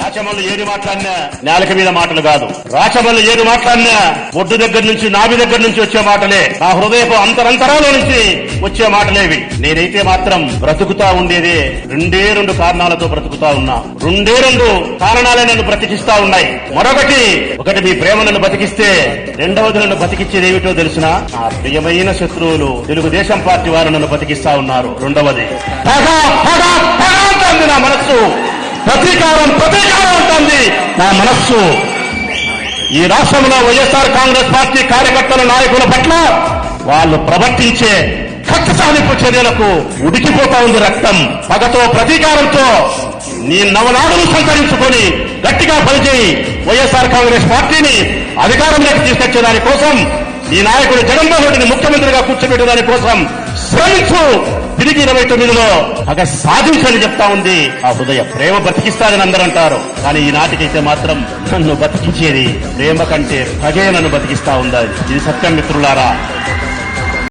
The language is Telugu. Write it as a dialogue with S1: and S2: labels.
S1: రాచమల్లు ఏది మాట్లాడినా నేలక మీద మాటలు కాదు. రాచమల్లు ఏది మాట్లాడినా ఒడ్డు దగ్గర నుంచి నాభి దగ్గర నుంచి వచ్చే మాటలే, నా హృదయపు అంతరంతరాల నుంచి వచ్చే మాటలేవి. నేనైతే మాత్రం బ్రతుకుతా ఉండేదే రెండు కారణాలతో బ్రతుకుతా ఉన్నా. రెండు కారణాలే నన్ను బ్రతికిస్తా ఉన్నాయి. ఒకటి మీ ప్రేమ నన్ను బతికిస్తే, రెండవది నన్ను బతికిచ్చేది ఏమిటో తెలిసిన నా ప్రియమైన శత్రువులు తెలుగుదేశం పార్టీ వారు నన్ను బతికిస్తా ఉన్నారు. రెండవది నా మనస్సు, ప్రతీకారం ఉంటుంది నా మనస్సు. ఈ రాష్ట్రంలో వైఎస్ఆర్ కాంగ్రెస్ పార్టీ కార్యకర్తల నాయకుల పట్ల వాళ్ళు ప్రవర్తించే కక్ష సాధింపు చర్యలకు ఉడికిపోతా ఉంది రక్తం. పగతో ప్రతీకారంతో నీ నవనాడును సంతరించుకొని గట్టిగా పనిచేయి. వైఎస్ఆర్ కాంగ్రెస్ పార్టీని అధికారంలోకి తీసుకొచ్చేదాని కోసం, ఈ నాయకుడు జగన్మోహన్ రెడ్డిని ముఖ్యమంత్రిగా కూర్చోబెట్టేదాని కోసం శ్రమించు. తిరిగి 29లో పగ సాధించని చెప్తా ఉంది ఆ హృదయం. ప్రేమ బతికిస్తారని అందరూ అంటారు, కానీ ఈనాటికైతే మాత్రం నన్ను బతికించేది ప్రేమ కంటే పగే నన్ను బతికిస్తా ఉందా. ఇది సత్యం మిత్రులారా.